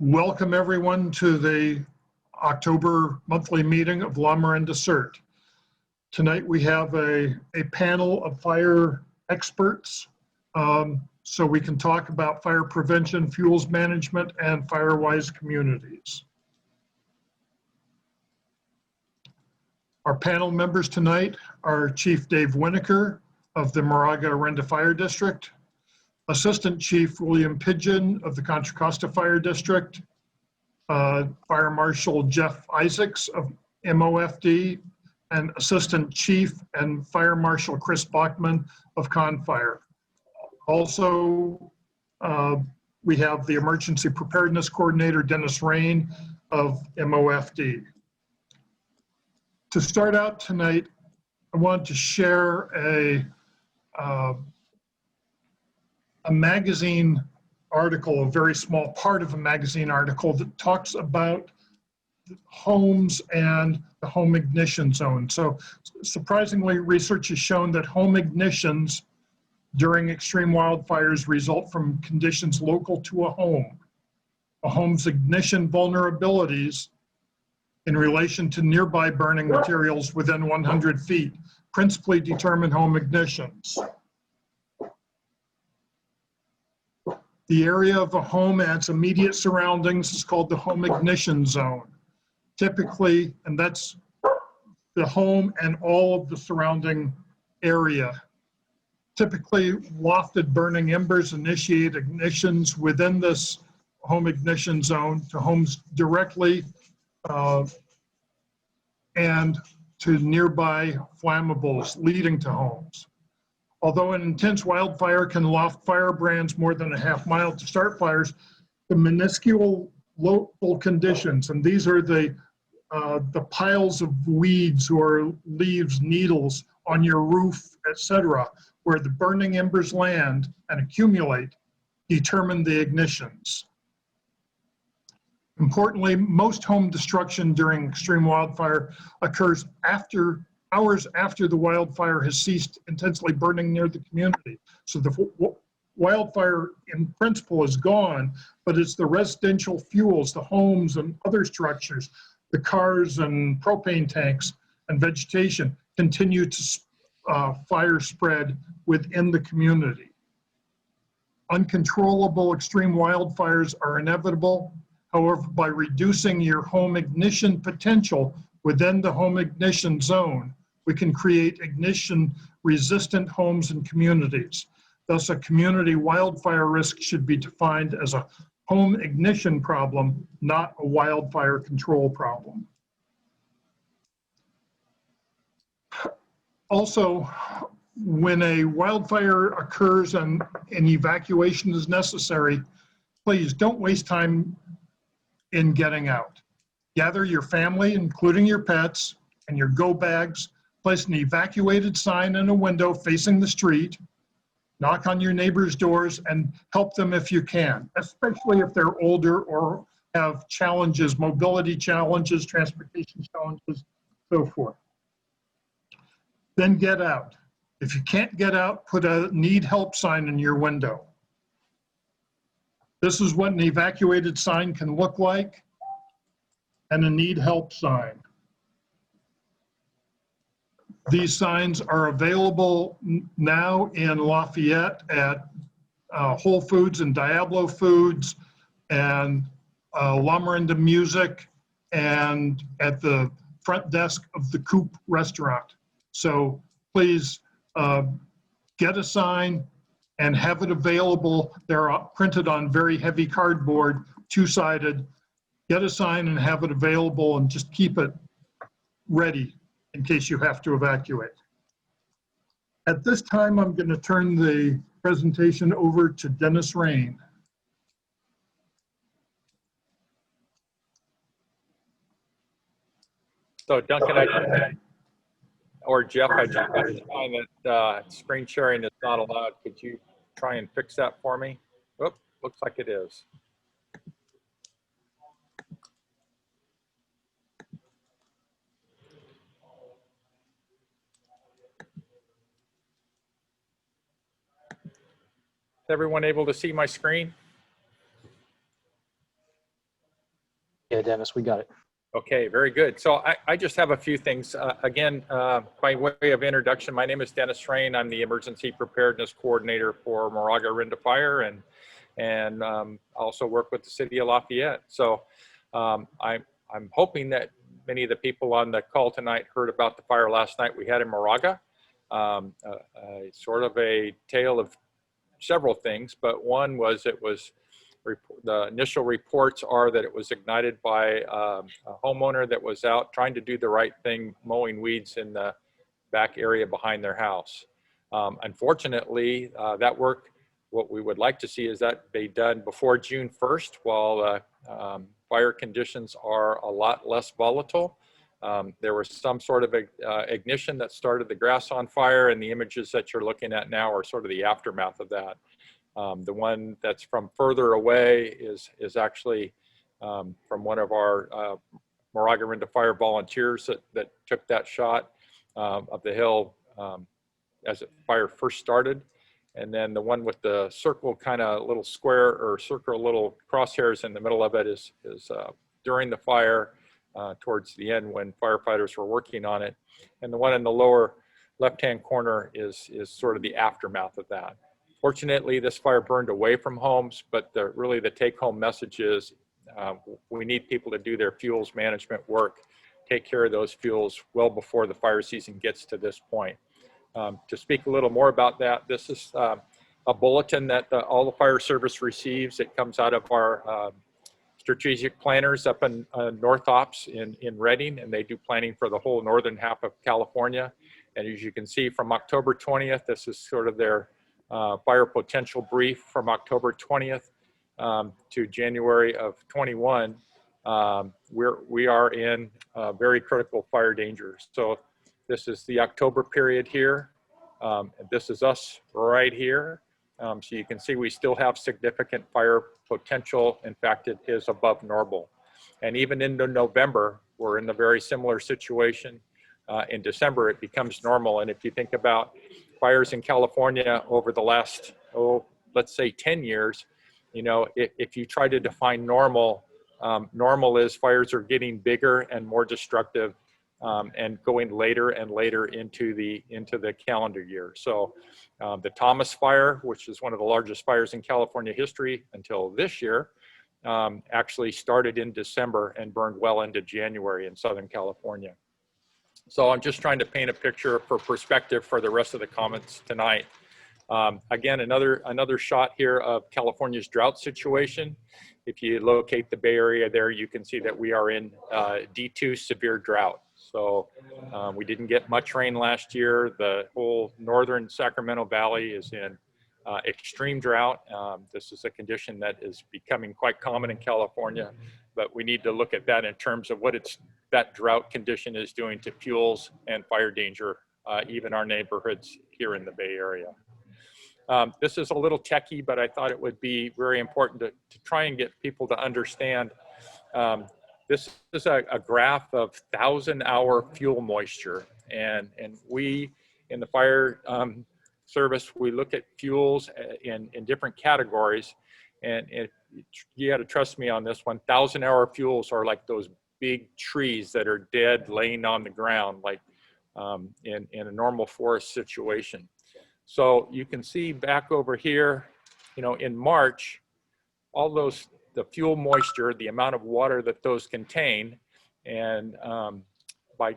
Welcome everyone to the October monthly meeting of Lamorinda CERT. Tonight we have a panel of fire experts so we can talk about fire prevention, fuels management, and Firewise communities. Our panel members tonight are Chief Dave Winokur of the Moraga-Lamorinda Fire District, Assistant Chief William Pidgeon of the Contra Costa Fire District, Fire Marshal Jeff Isaacs of MOFD, and Assistant Chief and Fire Marshal Chris Bachman of ConFire. Also, we have the Emergency Preparedness Coordinator Dennis Rain of MOFD. To start out tonight, I want to share a magazine article, a very small part of a magazine article that talks about homes and the home ignition zone. So surprisingly, research has shown that home ignitions during extreme wildfires result from conditions local to a home. A home's ignition vulnerabilities in relation to nearby burning materials within 100 feet principally determine home ignitions. The area of a home and its immediate surroundings is called the home ignition zone. Typically, and that's the home and all of the surrounding area. Typically, lofted burning embers initiate ignitions within this home ignition zone to homes directly and to nearby flammables leading to homes. Although an intense wildfire can loft firebrands more than a half mile to start fires, the minuscule local conditions, and these are the piles of weeds or leaves, needles on your roof, etc., where the burning embers land and accumulate, determine the ignitions. Importantly, most home destruction during extreme wildfire occurs hours after the wildfire has ceased intensely burning near the community. So the wildfire in principle is gone, but it's the residential fuels, the homes and other structures, the cars and propane tanks and vegetation continue to fire spread within the community. Uncontrollable extreme wildfires are inevitable. However, by reducing your home ignition potential within the home ignition zone, we can create ignition-resistant homes and communities. Thus, a community wildfire risk should be defined as a home ignition problem, not a wildfire control problem. Also, when a wildfire occurs and an evacuation is necessary, please don't waste time in getting out. Gather your family, including your pets, and your go bags. Place an evacuated sign in a window facing the street, knock on your neighbors' doors, and help them if you can, especially if they're older or have challenges, mobility challenges, transportation challenges, so forth. Then get out. If you can't get out, put a need help sign in your window. This is what an evacuated sign can look like, and a need help sign. These signs are available now in Lafayette at Whole Foods and Diablo Foods and Lamorinda Music and at the front desk of the Coop restaurant. So please get a sign and have it available. They're printed on very heavy cardboard, two-sided. Get a sign and have it available and just keep it ready in case you have to evacuate. At this time, I'm going to turn the presentation over to Dennis Rain. So Duncan, or Jeff, I just got to find that screen sharing is not allowed. Could you try and fix that for me? Oh, looks like it is. Is everyone able to see my screen? Yeah, Dennis, we got it. Okay, very good. So I just have a few things. Again, by way of introduction, my name is Dennis Rain. I'm the Emergency Preparedness Coordinator for Lamorinda Fire, and also work with the City of Lafayette. So I'm hoping that many of the people on the call tonight heard about the fire last night we had in Moraga. Sort of a tale of several things, but one was the initial reports are that it was ignited by a homeowner that was out trying to do the right thing, mowing weeds in the back area behind their house. Unfortunately, that work, what we would like to see is that be done before June 1st, while fire conditions are a lot less volatile. There was some sort of ignition that started the grass on fire, and the images that you're looking at now are sort of the aftermath of that. The one that's from further away is actually from one of our Lamorinda Fire volunteers that took that shot of the hill as the fire first started. And then the one with the circle kind of little square or circle little crosshairs in the middle of it is during the fire towards the end when firefighters were working on it. And the one in the lower left-hand corner is sort of the aftermath of that. Fortunately, this fire burned away from homes, but really the take-home message is we need people to do their fuels management work, take care of those fuels well before the fire season gets to this point. To speak a little more about that, this is a bulletin that all the fire service receives. It comes out of our strategic planners up in North Ops in Redding, and they do planning for the whole northern half of California. And as you can see from October 20th, this is sort of their fire potential brief from October 20th to January of 21. We are in very critical fire danger. So this is the October period here. And this is us right here. So you can see we still have significant fire potential. In fact, it is above normal. And even into November, we're in a very similar situation. In December, it becomes normal. And if you think about fires in California over the last, let's say 10 years, you know, if you try to define normal, normal is fires are getting bigger and more destructive and going later and later into the calendar year. So the Thomas Fire, which is one of the largest fires in California history until this year, actually started in December and burned well into January in Southern California. So I'm just trying to paint a picture for perspective for the rest of the comments tonight. Again, another shot here of California's drought situation. If you locate the Bay Area there, you can see that we are in D2 severe drought. So we didn't get much rain last year. The whole northern Sacramento Valley is in extreme drought. This is a condition that is becoming quite common in California, but we need to look at that in terms of what that drought condition is doing to fuels and fire danger, even our neighborhoods here in the Bay Area. This is a little techie, but I thought it would be very important to try and get people to understand. This is a graph of 1,000-hour fuel moisture, and we in the fire service, we look at fuels in different categories, and you got to trust me on this one. 1,000-hour fuels are like those big trees that are dead, laying on the ground, like in a normal forest situation. So you can see back over here, you know, in March, all those, the fuel moisture, the amount of water that those contain, and by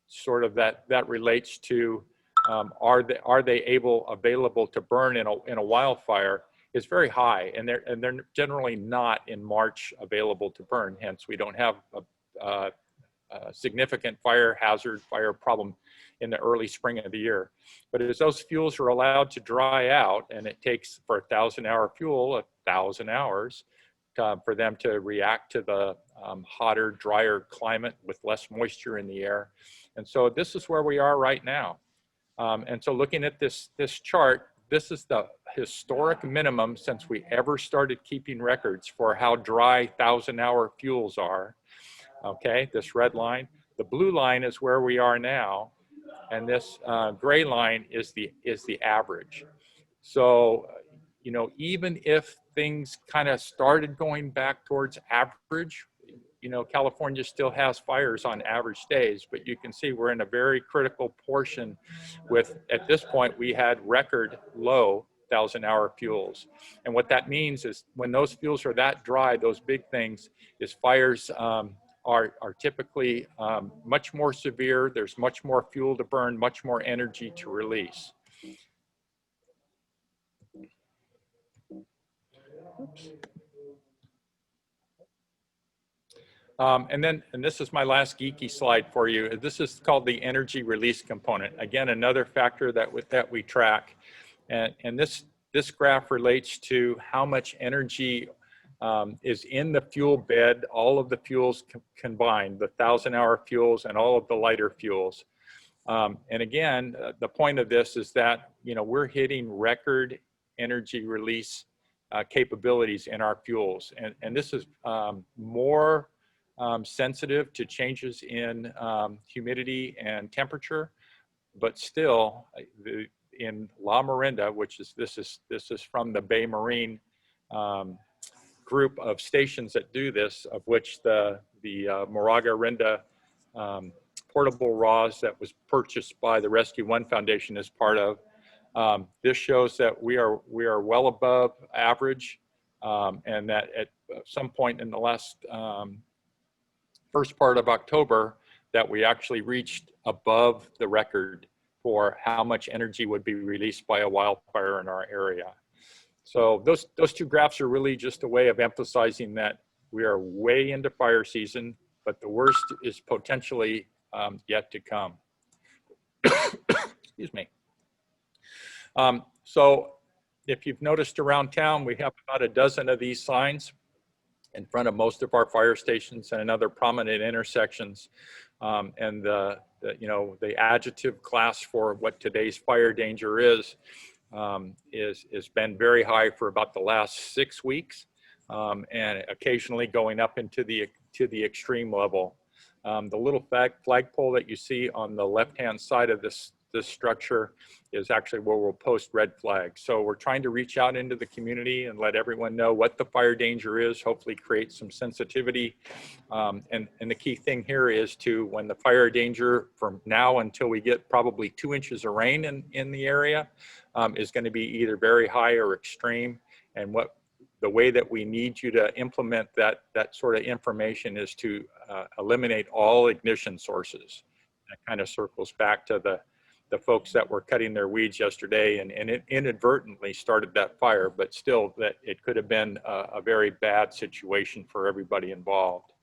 sort of that relates to are they available to burn in a wildfire, is very high, and they're generally not in March available to burn. Hence, we don't have a significant fire problem in the early spring of the year. But as those fuels are allowed to dry out, and it takes for a 1,000-hour fuel 1,000 hours for them to react to the hotter, drier climate with less moisture in the air. And so this is where we are right now. And so looking at this chart, this is the historic minimum since we ever started keeping records for how dry 1,000-hour fuels are. Okay, this red line. The blue line is where we are now, and this gray line is the average. So, you know, even if things kind of started going back towards average, you know, California still has fires on average days, but you can see we're in a very critical portion with, at this point, we had record low 1,000-hour fuels. And what that means is when those fuels are that dry, those big things, is fires are typically much more severe. There's much more fuel to burn, much more energy to release. Oops. And this is my last geeky slide for you. This is called the energy release component. Again, another factor that we track. And this graph relates to how much energy is in the fuel bed, all of the fuels combined, the 1,000-hour fuels and all of the lighter fuels. And again, the point of this is that, you know, we're hitting record energy release capabilities in our fuels. And this is more sensitive to changes in humidity and temperature, but still in Lamorinda, which is this is from the Bay Marine group of stations that do this, of which the Moraga-Rinda portable RAWs that was purchased by the Rescue One Foundation is part of. This shows that we are well above average, and that at some point in the last first part of October, that we actually reached above the record for how much energy would be released by a wildfire in our area. So those two graphs are really just a way of emphasizing that we are way into fire season, but the worst is potentially yet to come. Excuse me. So if you've noticed around town, we have about a dozen of these signs in front of most of our fire stations and in other prominent intersections. And the adjective class for what today's fire danger is been very high for about the last 6 weeks, and occasionally going up into the extreme level. The little flagpole that you see on the left-hand side of this structure is actually where we'll post red flags. So we're trying to reach out into the community and let everyone know what the fire danger is, hopefully create some sensitivity. And the key thing here is to, when the fire danger from now until we get probably 2 inches of rain in the area is going to be either very high or extreme. And the way that we need you to implement that sort of information is to eliminate all ignition sources. That kind of circles back to the folks that were cutting their weeds yesterday and it inadvertently started that fire, but still that it could have been a very bad situation for everybody involved.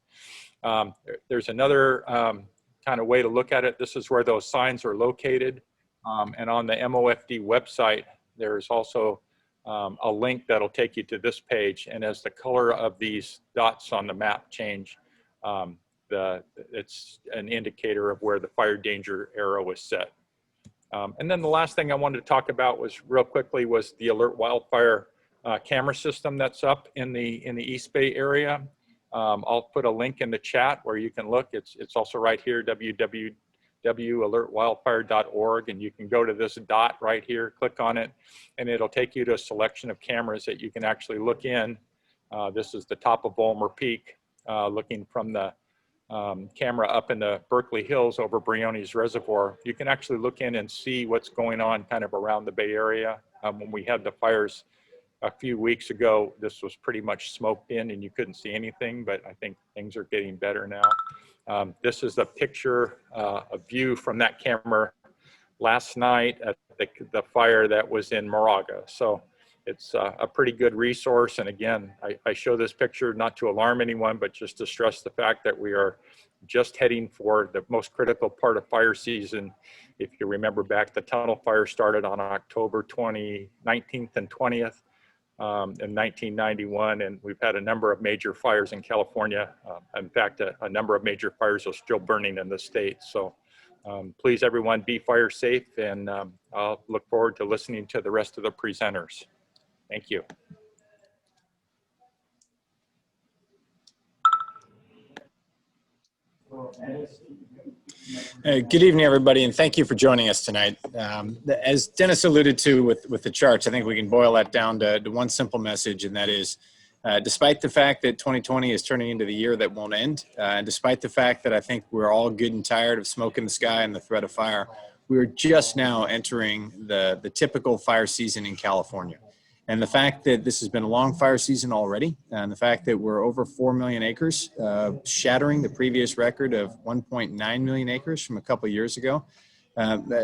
There's another kind of way to look at it. This is where those signs are located. And on the MOFD website, there's also a link that'll take you to this page. And as the color of these dots on the map change, it's an indicator of where the fire danger arrow is set. And then the last thing I wanted to talk about was real quickly was the Alert Wildfire camera system that's up in the East Bay area. I'll put a link in the chat where you can look. It's also right here, www.alertwildfire.org, and you can go to this dot right here, click on it, and it'll take you to a selection of cameras that you can actually look in. This is the top of Volmer Peak, looking from the camera up in the Berkeley Hills over Briones Reservoir. You can actually look in and see what's going on kind of around the Bay Area. When we had the fires a few weeks ago, this was pretty much smoked in and you couldn't see anything, but I think things are getting better now. This is a picture, a view from that camera last night at the fire that was in Moraga. So it's a pretty good resource. And again, I show this picture not to alarm anyone, but just to stress the fact that we are just heading for the most critical part of fire season. If you remember back, the tunnel fire started on October 19th and 20th in 1991. And we've had a number of major fires in California. In fact, a number of major fires are still burning in the state. So please, everyone, be fire safe. And I'll look forward to listening to the rest of the presenters. Thank you. Good evening, everybody, and thank you for joining us tonight. As Dennis alluded to with the charts, I think we can boil that down to one simple message, and that is Despite the fact that 2020 is turning into the year that won't end, and despite the fact that I think we're all good and tired of smoke in the sky and the threat of fire, we're just now entering the typical fire season in California. And the fact that this has been a long fire season already, and the fact that we're over 4 million acres, shattering the previous record of 1.9 million acres from a couple of years ago,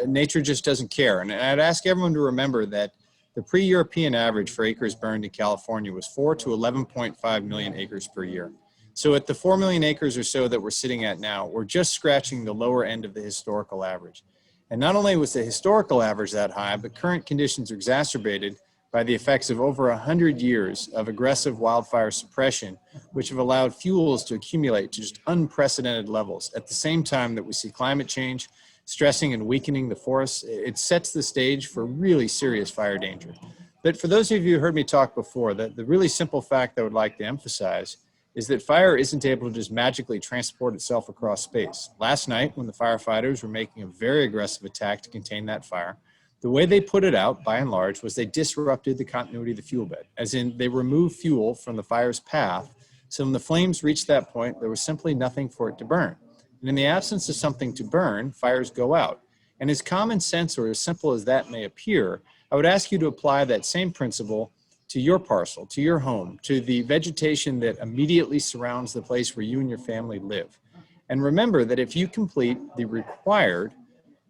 nature just doesn't care. And I'd ask everyone to remember that the pre-European average for acres burned in California was 4 to 11.5 million acres per year. So at the 4 million acres or so that we're sitting at now, we're just scratching the lower end of the historical average. And not only was the historical average that high, but current conditions are exacerbated by the effects of over 100 years of aggressive wildfire suppression, which have allowed fuels to accumulate to just unprecedented levels. At the same time that we see climate change stressing and weakening the forests, it sets the stage for really serious fire danger. But for those of you who heard me talk before, the really simple fact I would like to emphasize is that fire isn't able to just magically transport itself across space. Last night, when the firefighters were making a very aggressive attack to contain that fire, the way they put it out, by and large, was they disrupted the continuity of the fuel bed, as in they removed fuel from the fire's path. So when the flames reached that point, there was simply nothing for it to burn. And in the absence of something to burn, fires go out. And as common sense or as simple as that may appear, I would ask you to apply that same principle to your parcel, to your home, to the vegetation that immediately surrounds the place where you and your family live. And remember that if you complete the required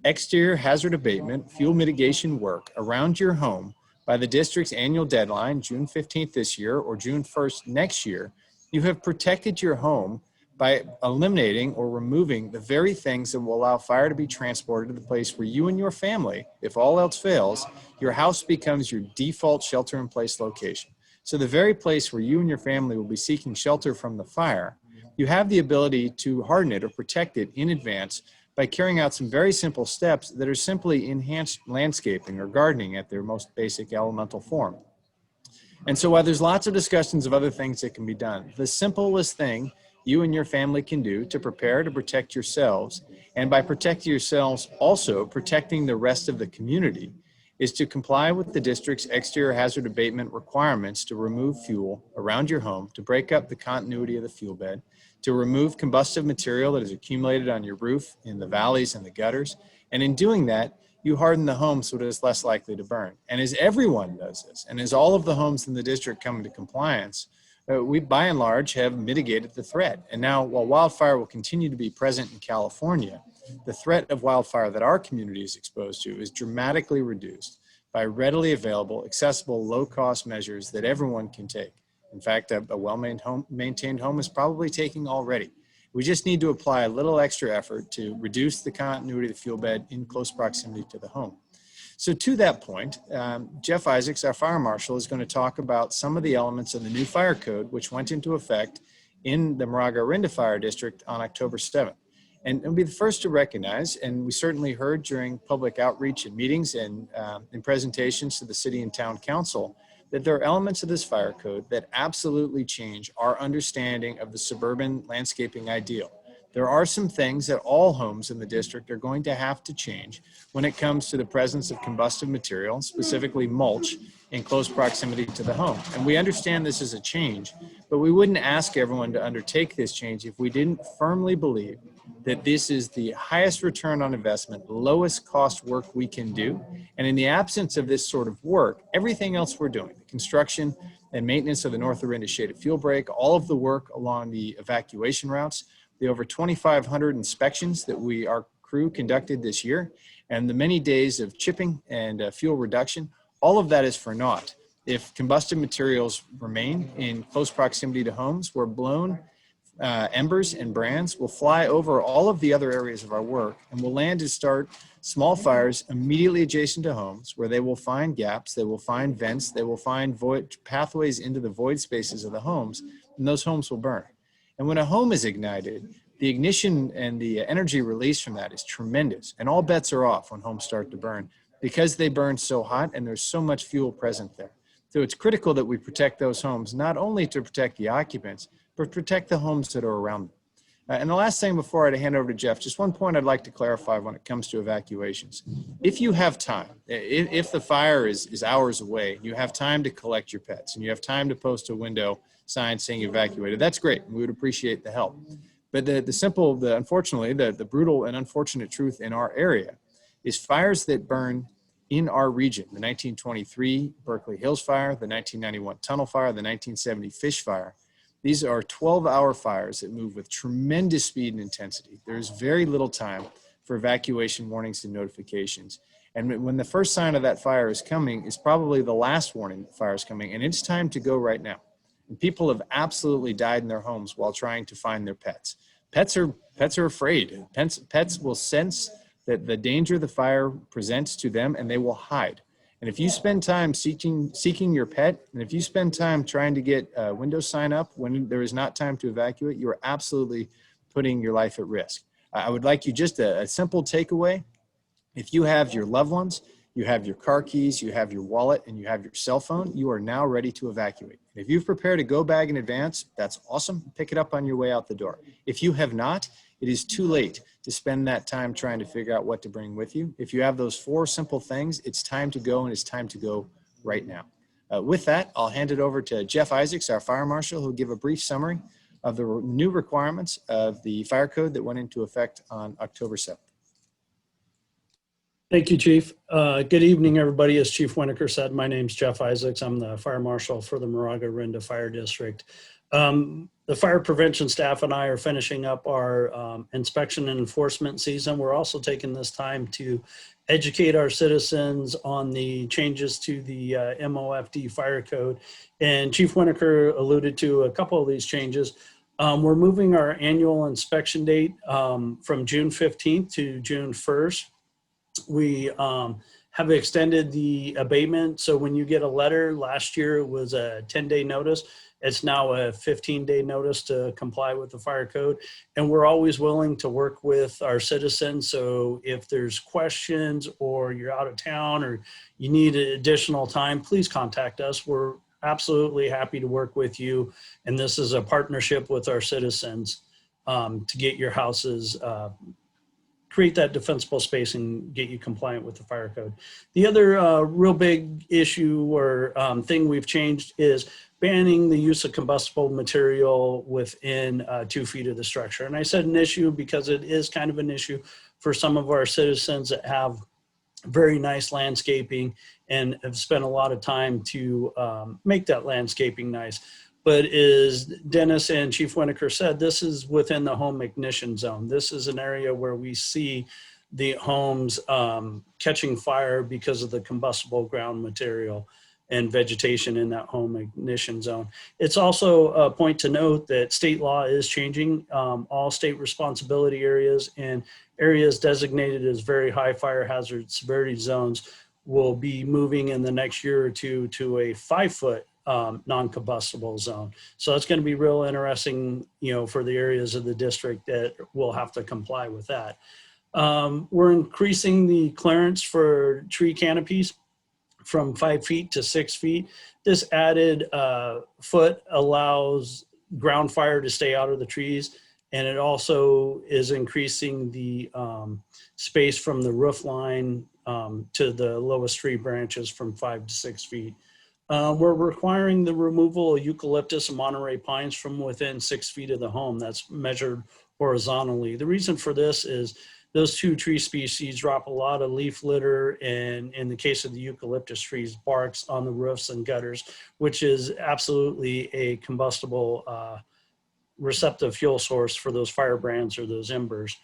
exterior hazard abatement, fuel mitigation work around your home by the district's annual deadline, June 15th this year or June 1st next year, you have protected your home by eliminating or removing the very things that will allow fire to be transported to the place where you and your family, if all else fails, your house becomes your default shelter-in-place location. So the very place where you and your family will be seeking shelter from the fire, you have the ability to harden it or protect it in advance by carrying out some very simple steps that are simply enhanced landscaping or gardening at their most basic elemental form. And so while there's lots of discussions of other things that can be done, the simplest thing you and your family can do to prepare to protect yourselves, and by protecting yourselves also protecting the rest of the community, is to comply with the district's exterior hazard abatement requirements to remove fuel around your home, to break up the continuity of the fuel bed, to remove combustive material that is accumulated on your roof, in the valleys and the gutters. And in doing that, you harden the home so it is less likely to burn. And as everyone does this, and as all of the homes in the district come into compliance, we by and large have mitigated the threat. And now, while wildfire will continue to be present in California, the threat of wildfire that our community is exposed to is dramatically reduced by readily available, accessible, low-cost measures that everyone can take. In fact, a well-maintained home is probably taking already. We just need to apply a little extra effort to reduce the continuity of the fuel bed in close proximity to the home. So to that point, Jeff Isaacs, our fire marshal, is going to talk about some of the elements of the new fire code, which went into effect in the Lamorinda Fire District on October 7th. And it'll be the first to recognize, and we certainly heard during public outreach and meetings and in presentations to the city and town council, that there are elements of this fire code that absolutely change our understanding of the suburban landscaping ideal. There are some things that all homes in the district are going to have to change when it comes to the presence of combustive material, specifically mulch, in close proximity to the home. And we understand this is a change, but we wouldn't ask everyone to undertake this change if we didn't firmly believe that this is the highest return on investment, lowest cost work we can do. And in the absence of this sort of work, everything else we're doing, the construction and maintenance of the North Lamorinda shaded fuel break, all of the work along the evacuation routes, the over 2,500 inspections that our crew conducted this year, and the many days of chipping and fuel reduction, all of that is for naught if combustive materials remain in close proximity to homes where blown embers and brands will fly over all of the other areas of our work and will land to start small fires immediately adjacent to homes where they will find gaps, they will find vents, they will find pathways into the void spaces of the homes, and those homes will burn. And when a home is ignited, the ignition and the energy release from that is tremendous. And all bets are off when homes start to burn because they burn so hot and there's so much fuel present there. So it's critical that we protect those homes, not only to protect the occupants, but protect the homes that are around them. And the last thing before I hand over to Jeff, just one point I'd like to clarify when it comes to evacuations. If you have time, if the fire is hours away, you have time to collect your pets and you have time to post a window signs saying evacuated. That's great. We would appreciate the help. But unfortunately, the brutal and unfortunate truth in our area is fires that burn in our region. The 1923 Berkeley Hills Fire, the 1991 Tunnel Fire, the 1970 Fish Fire. These are 12-hour fires that move with tremendous speed and intensity. There's very little time for evacuation warnings and notifications. And when the first sign of that fire is coming, is probably the last warning that fire is coming, and it's time to go right now. And people have absolutely died in their homes while trying to find their pets. Pets are afraid. Pets will sense that the danger the fire presents to them, and they will hide. And if you spend time seeking your pet, and if you spend time trying to get a window sign up when there is not time to evacuate, you are absolutely putting your life at risk. I would like you just a simple takeaway. If you have your loved ones, you have your car keys, you have your wallet, and you have your cell phone, you are now ready to evacuate. If you've prepared a go bag in advance, that's awesome. Pick it up on your way out the door. If you have not, it is too late to spend that time trying to figure out what to bring with you. If you have those 4 simple things, it's time to go, and it's time to go right now. With that, I'll hand it over to Jeff Isaacs, our fire marshal, who'll give a brief summary of the new requirements of the fire code that went into effect on October 7th. Thank you, Chief. Good evening, everybody. As Chief Winokur said, my name's Jeff Isaacs. I'm the fire marshal for the Moraga-Orinda Fire District. The fire prevention staff and I are finishing up our inspection and enforcement season. We're also taking this time to educate our citizens on the changes to the MOFD fire code. And Chief Winokur alluded to a couple of these changes. We're moving our annual inspection date from June 15th to June 1st. We have extended the abatement. So when you get a letter, last year it was a 10-day notice. It's now a 15-day notice to comply with the fire code. And we're always willing to work with our citizens. So if there's questions or you're out of town or you need additional time, please contact us. We're absolutely happy to work with you. And this is a partnership with our citizens to get your houses create that defensible space and get you compliant with the fire code. The other real big issue or thing we've changed is banning the use of combustible material within 2 feet of the structure. And I said an issue because it is kind of an issue for some of our citizens that have very nice landscaping and have spent a lot of time to make that landscaping nice. But as Dennis and Chief Winokur said, this is within the home ignition zone. This is an area where we see the homes catching fire because of the combustible ground material and vegetation in that home ignition zone. It's also a point to note that state law is changing. All state responsibility areas and areas designated as very high fire hazard severity zones will be moving in the next year or two to a 5-foot non-combustible zone. So it's going to be real interesting, for the areas of the district that will have to comply with that. We're increasing the clearance for tree canopies from 5 feet to 6 feet. This added foot allows ground fire to stay out of the trees, and it also is increasing the space from the roof line to the lowest tree branches from 5 to 6 feet. We're requiring the removal of eucalyptus and Monterey pines from within 6 feet of the home. That's measured horizontally. The reason for this is those 2 tree species drop a lot of leaf litter, and in the case of the eucalyptus trees, barks on the roofs and gutters, which is absolutely a combustible receptive fuel source for those firebrands or those embers.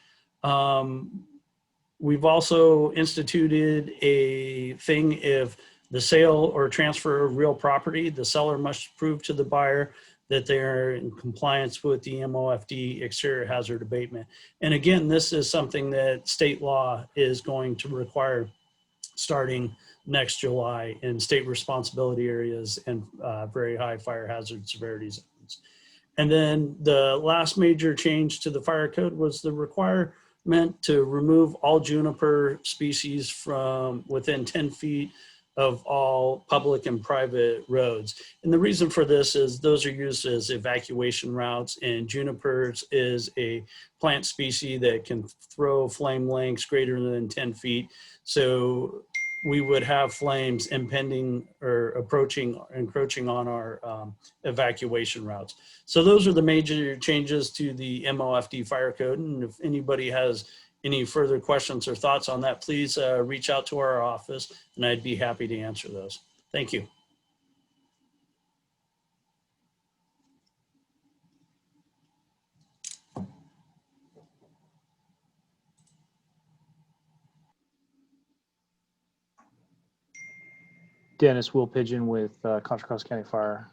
We've also instituted a thing: if the sale or transfer of real property, the seller must prove to the buyer that they're in compliance with the MOFD exterior hazard abatement. And again, this is something that state law is going to require starting next July in state responsibility areas and very high fire hazard severity zones. And then the last major change to the fire code was the requirement to remove all juniper species from within 10 feet of all public and private roads. And the reason for this is those are used as evacuation routes, and junipers is a plant species that can throw flame lengths greater than 10 feet. So we would have flames impending or encroaching on our evacuation routes. So those are the major changes to the MOFD fire code. And if anybody has any further questions or thoughts on that, please reach out to our office and I'd be happy to answer those. Thank you. Dennis Will Pigeon with Contra Costa County Fire.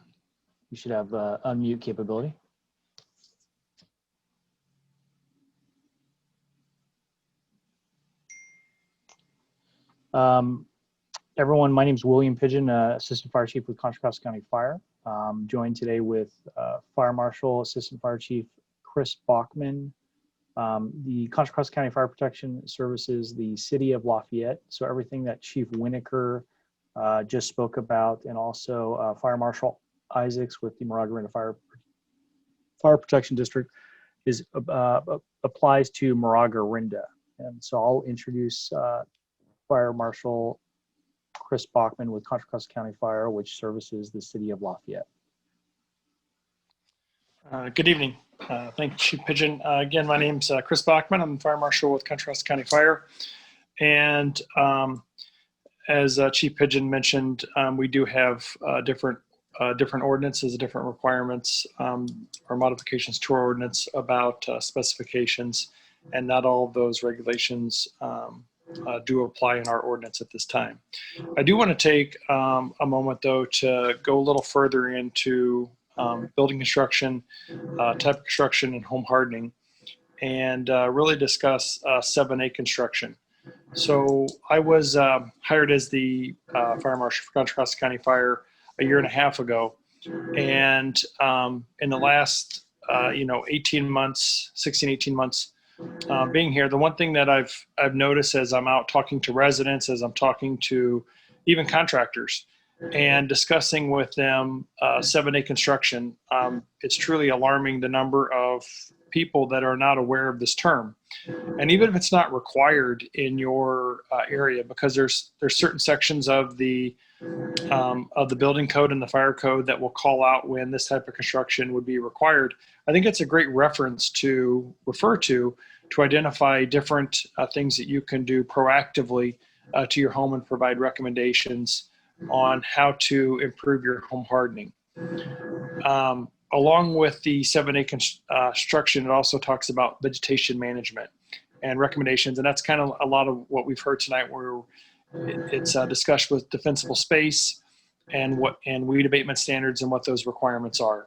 You should have unmute capability. Everyone, my name is William Pigeon, Assistant Fire Chief with Contra Costa County Fire. Joined today with Fire Marshal, Assistant Fire Chief Chris Bachman. The Contra Costa County Fire Protection services the city of Lafayette. So everything that Chief Winokur just spoke about, and also Fire Marshal Isaacs with the Moraga-Orinda Fire Protection District is applies to Moraga-Orinda. And so I'll introduce Fire Marshal Chris Bachman with Contra Costa County Fire, which services the city of Lafayette. Good evening. Thank you, Chief Pigeon. Again, my name's Chris Bachman. I'm the Fire Marshal with Contra Costa County Fire. And as Chief Pigeon mentioned, we do have different ordinances, different requirements or modifications to our ordinance about specifications, and not all of those regulations do apply in our ordinance at this time. I do want to take a moment, though, to go a little further into building construction, type of construction, and home hardening, and really discuss 7A construction. So I was hired as the Fire Marshal for Contra Costa County Fire a year and a half ago. And in the last, 18 months, being here, the one thing that I've noticed as I'm out talking to residents, as I'm talking to even contractors and discussing with them 7A construction, it's truly alarming the number of people that are not aware of this term. And even if it's not required in your area, because there's certain sections of the building code and the fire code that will call out when this type of construction would be required, I think it's a great reference to refer to identify different things that you can do proactively to your home and provide recommendations on how to improve your home hardening. Along with the 7A construction, it also talks about vegetation management and recommendations. And that's kind of a lot of what we've heard tonight, where it's discussed with defensible space and weed abatement standards and what those requirements are.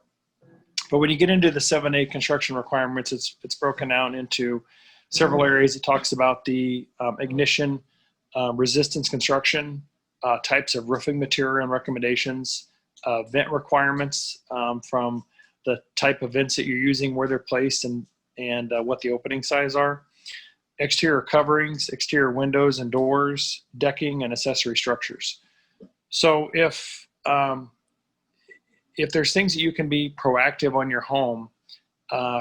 But when you get into the 7A construction requirements, it's broken down into several areas. It talks about the ignition resistance construction, types of roofing material and recommendations, vent requirements from the type of vents that you're using, where they're placed, and what the opening size are, exterior coverings, exterior windows and doors, decking, and accessory structures. So if there's things that you can be proactive on your home,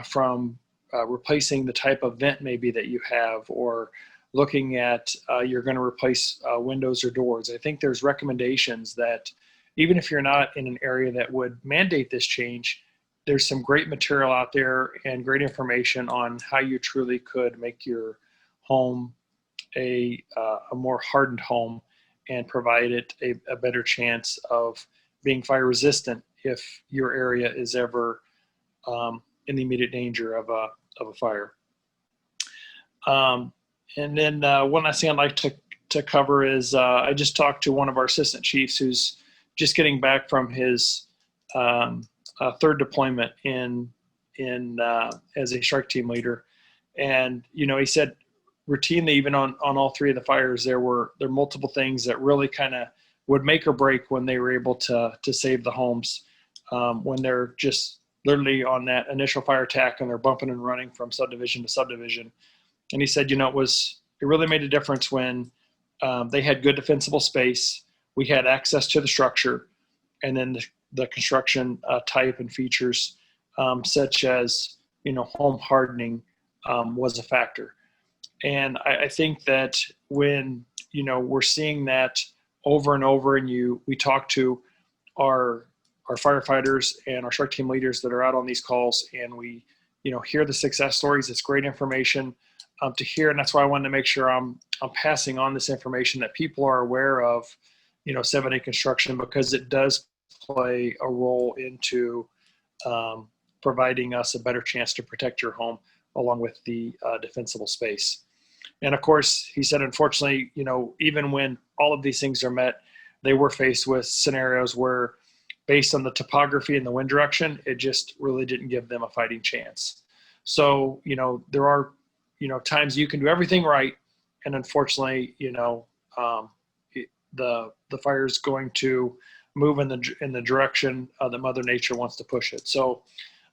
from replacing the type of vent maybe that you have, or looking at you're going to replace windows or doors, I think there's recommendations that even if you're not in an area that would mandate this change, there's some great material out there and great information on how you truly could make your home a more hardened home and provide it a better chance of being fire resistant if your area is ever in the immediate danger of a fire. And then one last thing I'd like to cover is I just talked to one of our assistant chiefs who's just getting back from his third deployment as a strike team leader. And, he said routinely, even on all three of the fires, there were multiple things that really kind of would make or break when they were able to save the homes, when they're just literally on that initial fire attack and they're bumping and running from subdivision to subdivision. And he said, it really made a difference when they had good defensible space, we had access to the structure, and then the construction type and features, such as, home hardening was a factor. And I think that when we're seeing that over and over. And we talk to our firefighters and our shark team leaders that are out on these calls, and we, hear the success stories. It's great information to hear, and that's why I wanted to make sure I'm passing on this information, that people are aware of, 7A construction, because it does play a role into providing us a better chance to protect your home, along with the defensible space. And of course, he said, unfortunately, even when all of these things are met, they were faced with scenarios where, based on the topography and the wind direction, it just really didn't give them a fighting chance. So, there are, times you can do everything right, and unfortunately, the fire is going to move in the direction that Mother Nature wants to push it. So,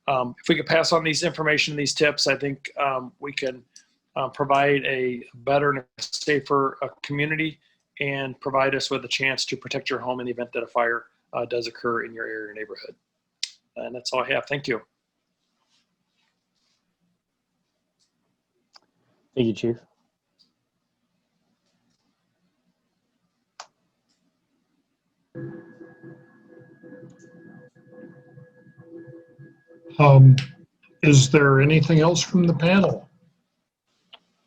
if we could pass on these information, these tips, I think we can provide a better and a safer community, and provide us with a chance to protect your home in the event that a fire does occur in your area or neighborhood. And that's all I have. Thank you. Thank you, Chief. Is there anything else from the panel?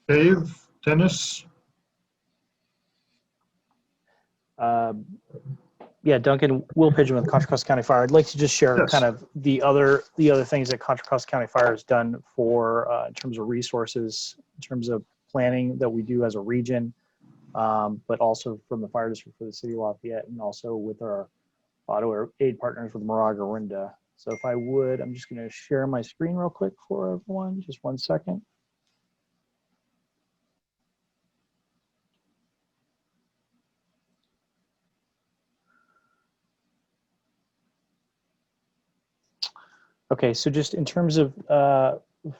Dave, Dennis? Yeah, Duncan, Will Pigeon with Contra Costa County Fire. I'd like to just share Yes. kind of the other things that Contra Costa County Fire has done for in terms of resources, in terms of planning that we do as a region, but also from the fire district for the city of Lafayette, and also with our auto aid partners with Lamorinda. So if I would, I'm just going to share my screen real quick for everyone. Just 1 second. Okay, so just in terms of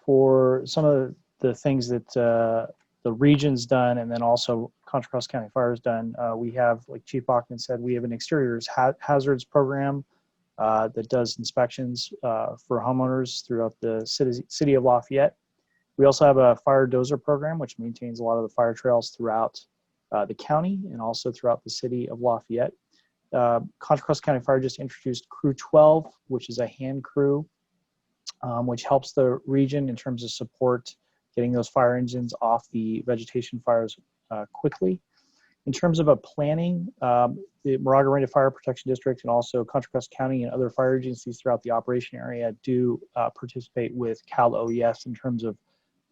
for some of the things that the region's done, and then also Contra Costa County Fire has done, we have, like Chief Bachman said, we have an exteriors hazards program that does inspections for homeowners throughout the city of Lafayette. We also have a fire dozer program, which maintains a lot of the fire trails throughout the county and also throughout the city of Lafayette. Contra Costa County Fire just introduced Crew 12, which is a hand crew, which helps the region in terms of support getting those fire engines off the vegetation fires quickly. In terms of a planning, the Moraga-Orinda Fire Protection District and also Contra Costa County and other fire agencies throughout the operation area do participate with Cal OES in terms of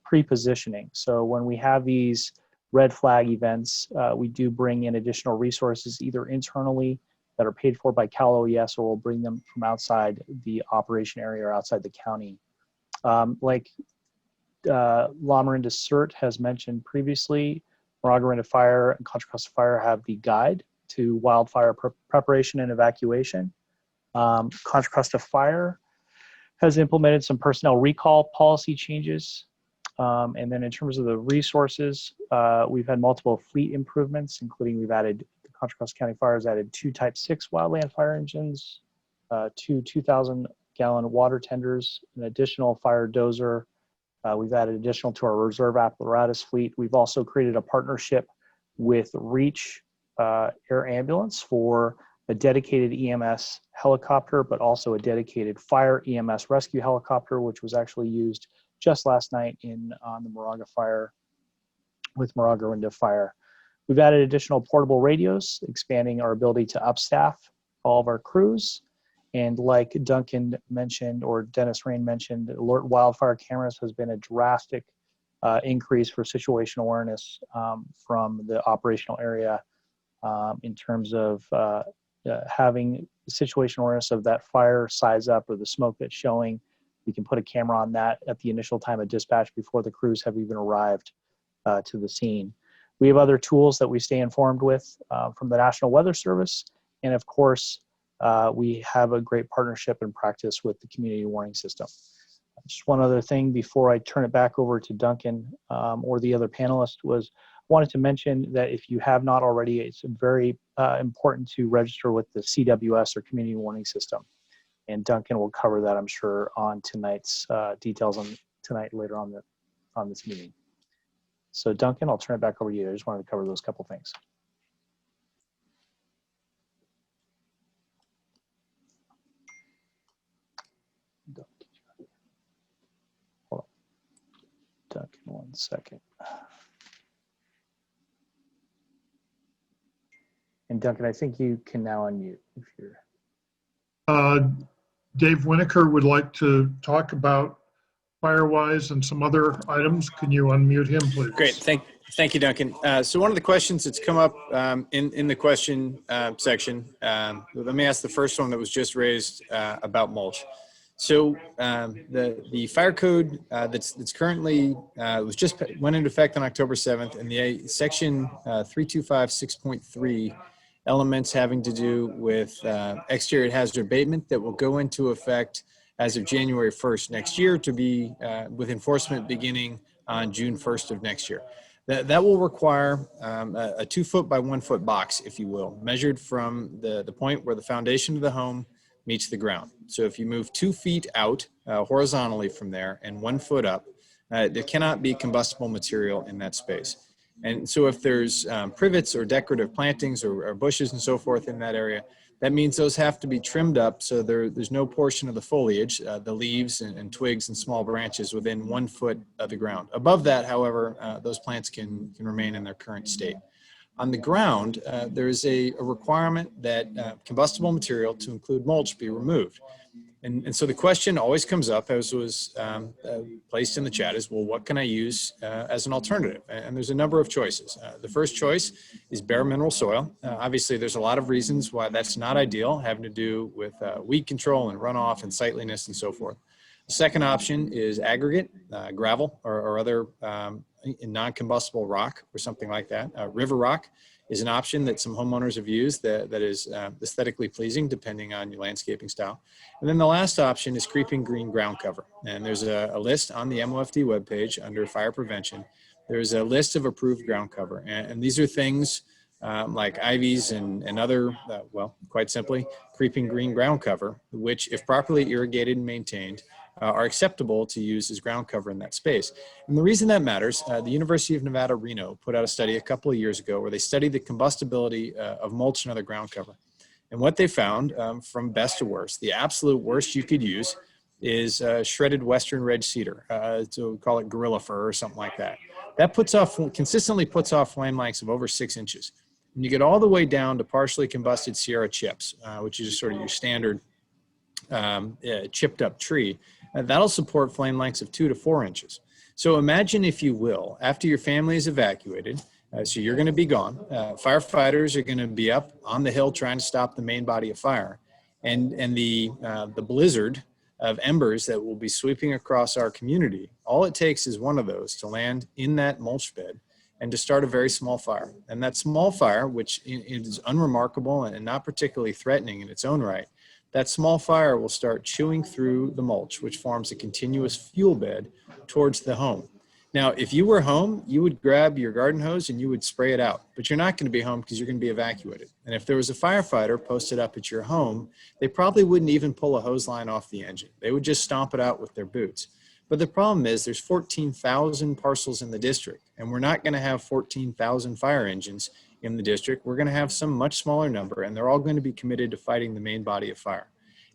pre-positioning. So when we have these red flag events, we do bring in additional resources either internally that are paid for by Cal OES, or we'll bring them from outside the operation area or outside the county. Like Lamorinda CERT has mentioned previously, Moraga-Orinda Fire and Contra Costa Fire have the guide to wildfire preparation and evacuation. Contra Costa Fire has implemented some personnel recall policy changes. And then in terms of the resources, we've had multiple fleet improvements, including we've added, Contra Costa County Fire has added 2 Type 6 wildland fire engines, 2 2,000-gallon water tenders, an additional fire dozer. We've added additional to our reserve apparatus fleet. We've also created a partnership with Reach Air Ambulance for a dedicated EMS helicopter, but also a dedicated fire EMS rescue helicopter, which was actually used just last night on the Moraga Fire with Moraga-Orinda Fire. We've added additional portable radios, expanding our ability to upstaff all of our crews. And like Duncan mentioned, or Dennis Rain mentioned, alert wildfire cameras has been a drastic increase for situational awareness from the operational area in terms of having situational awareness of that fire size up or the smoke that's showing. We can put a camera on that at the initial time of dispatch before the crews have even arrived to the scene. We have other tools that we stay informed with from the National Weather Service. And of course, we have a great partnership and practice with the community warning system. Just one other thing before I turn it back over to Duncan or the other panelists was wanted to mention that if you have not already, it's very important to register with the CWS or community warning system. And Duncan will cover that, I'm sure, on tonight's details on tonight later on this meeting. So Duncan, I'll turn it back over to you. I just wanted to cover those couple things. 1 second. And Duncan, I think you can now unmute if you're. Dave Winokur would like to talk about Firewise and some other items. Can you unmute him, please? Great. Thank you, Duncan. So one of the questions that's come up in the question section, let me ask the first one that was just raised about mulch. So the fire code that's currently was just went into effect on October 7th, and the section 3256.3 elements having to do with exterior hazard abatement that will go into effect as of January 1st next year, to be with enforcement beginning on June 1st of next year. That will require a 2 foot by 1 foot box, if you will, measured from the point where the foundation of the home meets the ground. So if you move 2 feet out horizontally from there and 1 foot up, there cannot be combustible material in that space. And so if there's privets or decorative plantings or bushes and so forth in that area, that means those have to be trimmed up so there's no portion of the foliage, the leaves and twigs and small branches within 1 foot of the ground. Above that, however, those plants can remain in their current state. On the ground, there is a requirement that combustible material, to include mulch, be removed. And so the question always comes up, as was placed in the chat, is, well, what can I use as an alternative? And there's a number of choices. The first choice is bare mineral soil. Obviously, there's a lot of reasons why that's not ideal, having to do with weed control and runoff and sightliness and so forth. The second option is aggregate, gravel or other non-combustible rock or something like that. River rock is an option that some homeowners have used that is aesthetically pleasing depending on your landscaping style. And then the last option is creeping green ground cover. And there's a list on the MOFD webpage under fire prevention. There's a list of approved ground cover. And these are things like ivies and other, well, quite simply, creeping green ground cover, which, if properly irrigated and maintained, are acceptable to use as ground cover in that space. And the reason that matters, the University of Nevada, Reno put out a study a couple of years ago where they studied the combustibility of mulch and other ground cover. And what they found, from best to worst, the absolute worst you could use is shredded western red cedar, so we call it gorilla fir or something like that. That consistently puts off flame lengths of over 6 inches. And you get all the way down to partially combusted Sierra chips, which is just sort of your standard chipped up tree. That'll support flame lengths of 2 to 4 inches. So imagine, if you will, after your family is evacuated, so you're going to be gone, firefighters are going to be up on the hill trying to stop the main body of fire, and the blizzard of embers that will be sweeping across our community. All it takes is one of those to land in that mulch bed and to start a very small fire. And that small fire, which is unremarkable and not particularly threatening in its own right, that small fire will start chewing through the mulch, which forms a continuous fuel bed towards the home. Now, if you were home, you would grab your garden hose and you would spray it out, but you're not going to be home because you're going to be evacuated. And if there was a firefighter posted up at your home, they probably wouldn't even pull a hose line off the engine. They would just stomp it out with their boots. But the problem is there's 14,000 parcels in the district, and we're not going to have 14,000 fire engines in the district. We're going to have some much smaller number, and they're all going to be committed to fighting the main body of fire.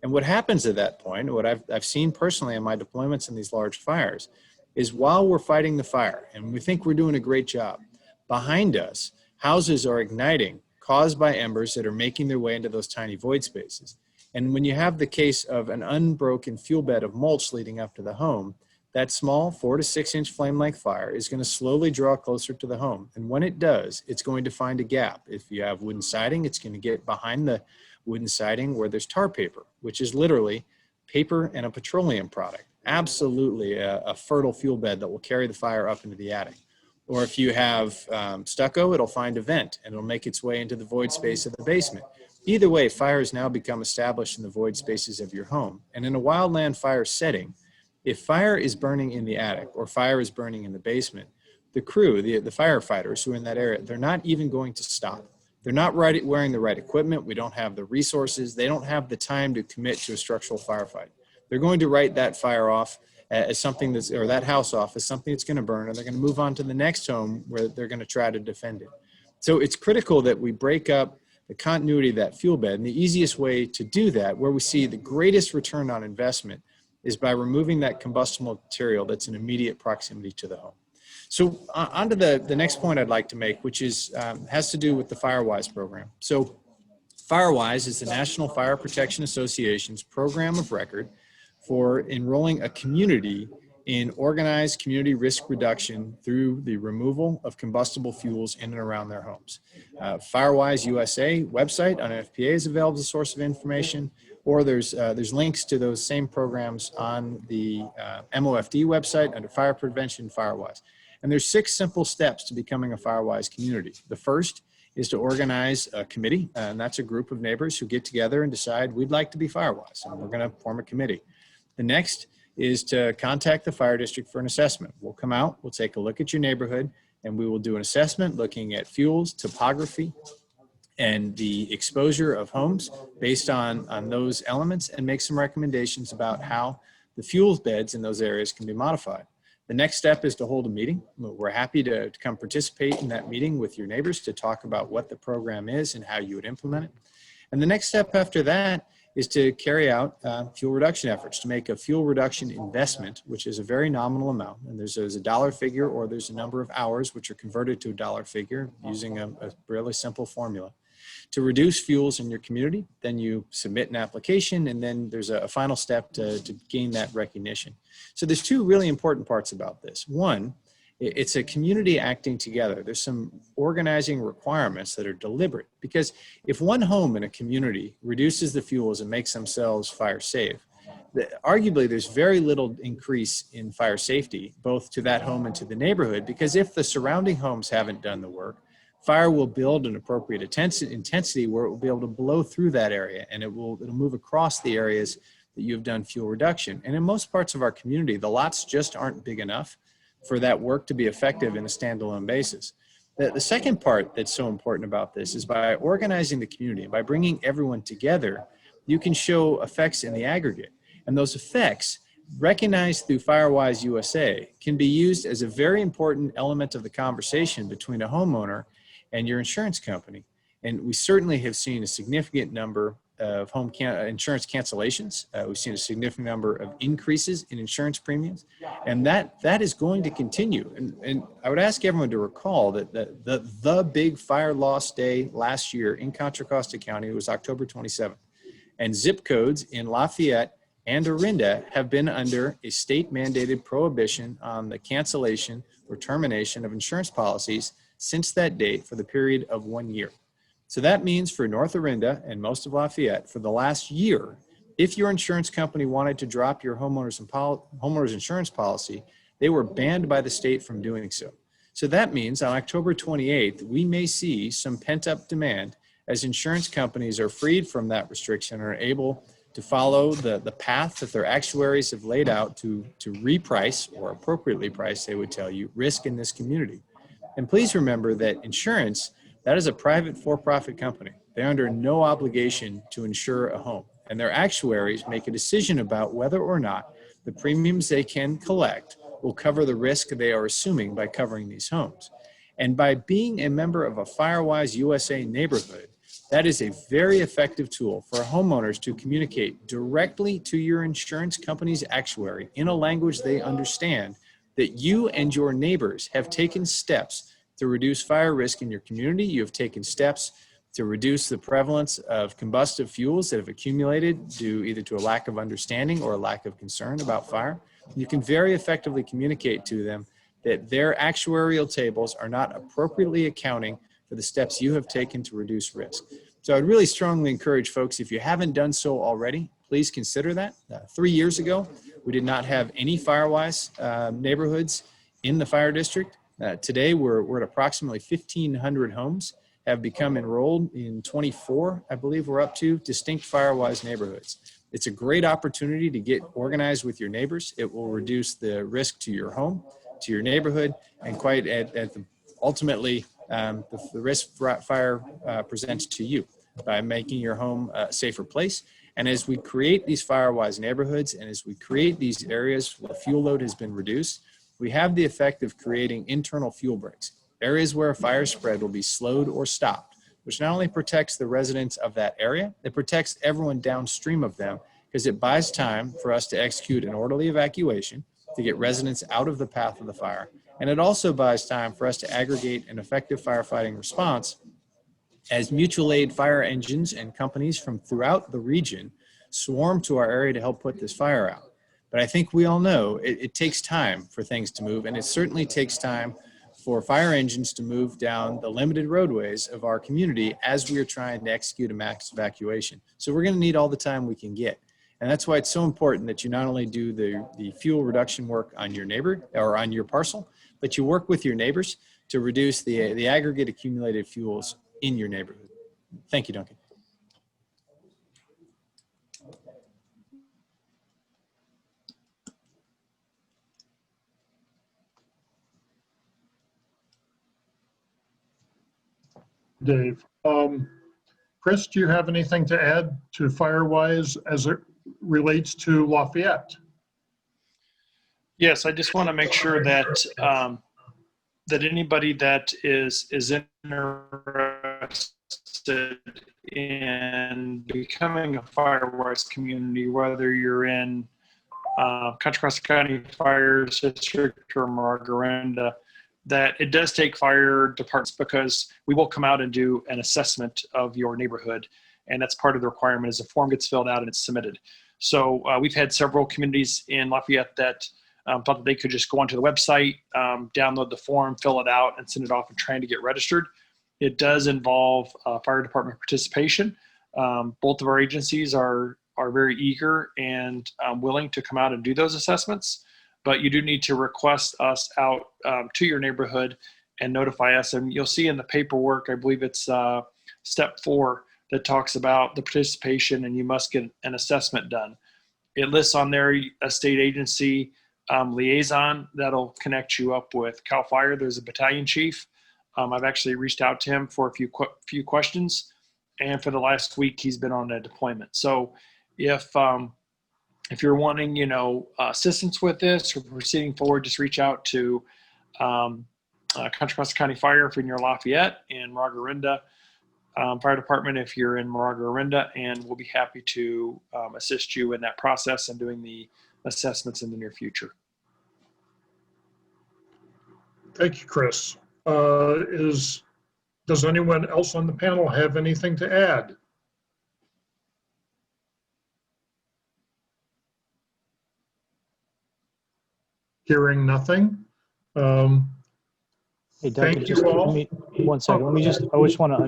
And what happens at that point, what I've seen personally in my deployments in these large fires, is while we're fighting the fire, and we think we're doing a great job, behind us, houses are igniting, caused by embers that are making their way into those tiny void spaces. And when you have the case of an unbroken fuel bed of mulch leading up to the home, that small 4 to 6 inch flame length fire is going to slowly draw closer to the home. And when it does, it's going to find a gap. If you have wooden siding, it's going to get behind the wooden siding where there's tar paper, which is literally paper and a petroleum product. Absolutely a fertile fuel bed that will carry the fire up into the attic. Or if you have stucco, it'll find a vent and it'll make its way into the void space of the basement. Either way, fire has now become established in the void spaces of your home. And in a wildland fire setting, if fire is burning in the attic or fire is burning in the basement, the crew, the firefighters who are in that area, they're not even going to stop. They're not wearing the right equipment. We don't have the resources. They don't have the time to commit to a structural firefight. They're going to write that fire off as something that's, or that house off as something that's going to burn, and they're going to move on to the next home where they're going to try to defend it. So it's critical that we break up the continuity of that fuel bed. And the easiest way to do that, where we see the greatest return on investment, is by removing that combustible material that's in immediate proximity to the home. So on to the next point I'd like to make, which is has to do with the Firewise program. So Firewise is the National Fire Protection Association's program of record for enrolling a community in organized community risk reduction through the removal of combustible fuels in and around their homes. Firewise USA website on NFPA is available as a source of information, or there's links to those same programs on the MOFD website under Fire Prevention Firewise. And there's 6 simple steps to becoming a Firewise community. The first is to organize a committee, and that's a group of neighbors who get together and decide we'd like to be Firewise, and we're going to form a committee. The next is to contact the fire district for an assessment. We'll come out, we'll take a look at your neighborhood, and we will do an assessment looking at fuels, topography, and the exposure of homes based on those elements, and make some recommendations about how the fuels beds in those areas can be modified. The next step is to hold a meeting. We're happy to come participate in that meeting with your neighbors to talk about what the program is and how you would implement it. And the next step after that is to carry out fuel reduction efforts, to make a fuel reduction investment, which is a very nominal amount. And there's a dollar figure, or there's a number of hours which are converted to a dollar figure using a really simple formula to reduce fuels in your community. Then you submit an application, and then there's a final step to gain that recognition. So there's 2 really important parts about this. One, it's a community acting together. There's some organizing requirements that are deliberate, because if one home in a community reduces the fuels and makes themselves fire safe, arguably there's very little increase in fire safety, both to that home and to the neighborhood, because if the surrounding homes haven't done the work, fire will build an appropriate intensity where it will be able to blow through that area, and it'll move across the areas that you've done fuel reduction. And in most parts of our community, the lots just aren't big enough for that work to be effective in a standalone basis. The second part that's so important about this is by organizing the community, by bringing everyone together, you can show effects in the aggregate. And those effects, recognized through Firewise USA, can be used as a very important element of the conversation between a homeowner and your insurance company. And we certainly have seen a significant number of insurance cancellations. We've seen a significant number of increases in insurance premiums, and that is going to continue. And I would ask everyone to recall that the big fire loss day last year in Contra Costa County was October 27th, and zip codes in Lafayette and Orinda have been under a state mandated prohibition on the cancellation or termination of insurance policies since that date for the period of 1 year. So that means for North Orinda and most of Lafayette, for the last year, if your insurance company wanted to drop your homeowner's insurance policy, they were banned by the state from doing so. So that means on October 28th, we may see some pent-up demand as insurance companies are freed from that restriction and are able to follow the path that their actuaries have laid out to reprice, or appropriately price, they would tell you, risk in this community. And please remember that insurance, that is a private for-profit company. They're under no obligation to insure a home, and their actuaries make a decision about whether or not the premiums they can collect will cover the risk they are assuming by covering these homes. And by being a member of a Firewise USA neighborhood, that is a very effective tool for homeowners to communicate directly to your insurance company's actuary in a language they understand, that you and your neighbors have taken steps to reduce fire risk in your community. You have taken steps to reduce the prevalence of combustive fuels that have accumulated due either to a lack of understanding or a lack of concern about fire. You can very effectively communicate to them that their actuarial tables are not appropriately accounting for the steps you have taken to reduce risk. So I'd really strongly encourage folks, if you haven't done so already, please consider that. 3 years ago, we did not have any Firewise neighborhoods in the fire district. Today, we're at approximately 1,500 homes have become enrolled in 24, I believe we're up to, distinct Firewise neighborhoods. It's a great opportunity to get organized with your neighbors. It will reduce the risk to your home, to your neighborhood, and quite ultimately the risk fire presents to you by making your home a safer place. And as we create these Firewise neighborhoods, and as we create these areas where fuel load has been reduced, we have the effect of creating internal fuel breaks, areas where a fire spread will be slowed or stopped, which not only protects the residents of that area, it protects everyone downstream of them, because it buys time for us to execute an orderly evacuation to get residents out of the path of the fire. And it also buys time for us to aggregate an effective firefighting response as mutual aid fire engines and companies from throughout the region swarm to our area to help put this fire out. But I think we all know it takes time for things to move, and it certainly takes time for fire engines to move down the limited roadways of our community as we are trying to execute a mass evacuation. So we're going to need all the time we can get. And that's why it's so important that you not only do the fuel reduction work on your neighbor or on your parcel, but you work with your neighbors to reduce the aggregate accumulated fuels in your neighborhood. Thank you, Duncan. Dave. Chris, do you have anything to add to Firewise as it relates to Lafayette? Yes, I just want to make sure that that anybody that is interested in becoming a Firewise community, whether you're in Contra Costa County Fire District or Lamorinda, that it does take fire departments, because we will come out and do an assessment of your neighborhood. And that's part of the requirement, is the form gets filled out and it's submitted. So we've had several communities in Lafayette that thought that they could just go onto the website, download the form, fill it out, and send it off and trying to get registered. It does involve fire department participation. Both of our agencies are very eager and willing to come out and do those assessments, but you do need to request us out to your neighborhood and notify us. And you'll see in the paperwork, I believe it's step 4, that talks about the participation, and you must get an assessment done. It lists on there a state agency liaison that'll connect you up with CAL FIRE. There's a battalion chief. I've actually reached out to him for a few questions, and for the last week he's been on a deployment. So if you're wanting, assistance with this or proceeding forward, just reach out to Contra Costa County Fire if you're near Lafayette, and Lamorinda Fire Department if you're in Lamorinda, and we'll be happy to assist you in that process and doing the assessments in the near future. Thank you, Chris. Does anyone else on the panel have anything to add? Hearing nothing. Hey, Duncan, Thank just you all. let me, 1 second. I just want to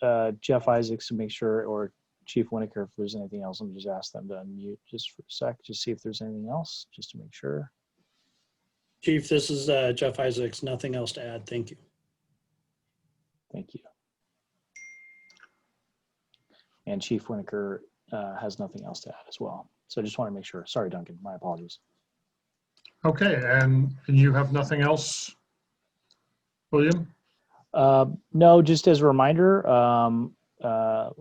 unmute Jeff Isaacs to make sure, or Chief Winokur, if there's anything else. Let me just ask them to unmute just for a sec, just see if there's anything else, just to make sure. Chief, this is Jeff Isaacs. Nothing else to add. Thank you. Thank you. And Chief Winokur has nothing else to add as well. So I just want to make sure. Sorry, Duncan, my apologies. Okay, and you have nothing else, William? No, just as a reminder, let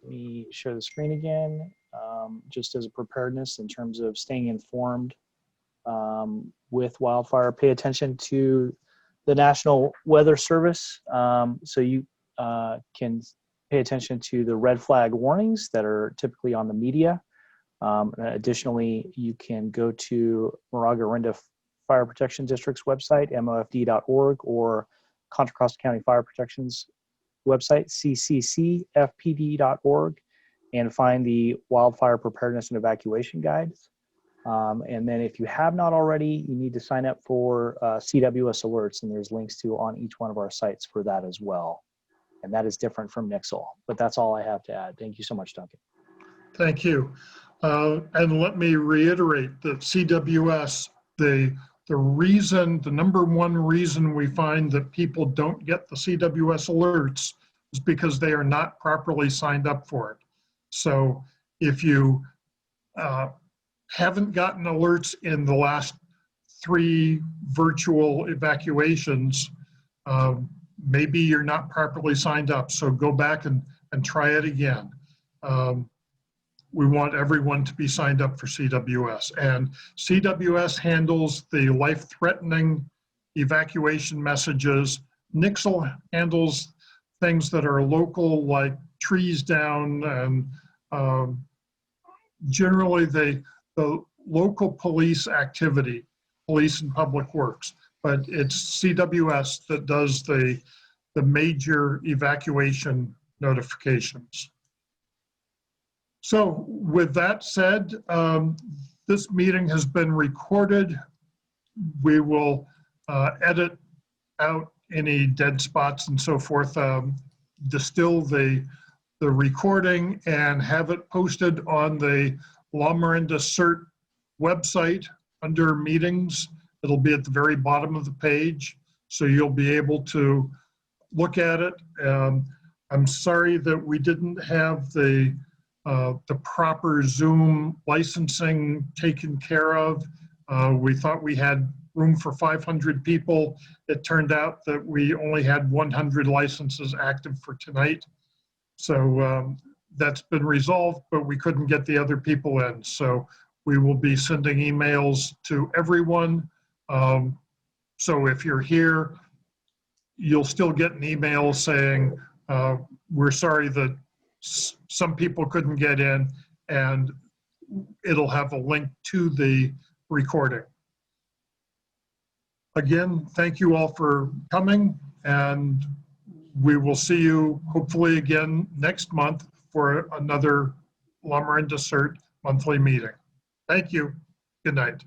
me share the screen again, just as a preparedness in terms of staying informed with wildfire. Pay attention to the National Weather Service, so you can pay attention to the red flag warnings that are typically on the media. Additionally, you can go to Lamorinda Fire Protection District's website, mofd.org, or Contra Costa County Fire Protection's website, cccfpd.org, and find the Wildfire Preparedness and Evacuation Guides. And then if you have not already, you need to sign up for CWS alerts, and there's links to on each one of our sites for that as well. And that is different from Nixle, but that's all I have to add. Thank you so much, Duncan. Thank you. And let me reiterate that CWS, the number one reason we find that people don't get the CWS alerts is because they are not properly signed up for it. So if you haven't gotten alerts in the last 3 virtual evacuations, maybe you're not properly signed up. So go back and try it again. We want everyone to be signed up for CWS, and CWS handles the life-threatening evacuation messages. Nixle handles things that are local, like trees down, and generally the local police activity, police and public works, but it's CWS that does the major evacuation notifications. So with that said, this meeting has been recorded. We will edit out any dead spots and so forth, distill the recording and have it posted on the Lamorinda CERT website under meetings. It'll be at the very bottom of the page, so you'll be able to look at it. I'm sorry that we didn't have the proper Zoom licensing taken care of. We thought we had room for 500 people. It turned out that we only had 100 licenses active for tonight. So that's been resolved, but we couldn't get the other people in. So we will be sending emails to everyone. So if you're here, you'll still get an email saying, we're sorry that some people couldn't get in, and it'll have a link to the recording. Again, thank you all for coming, and we will see you hopefully again next month for another Lamorinda CERT monthly meeting. Thank you. Good night.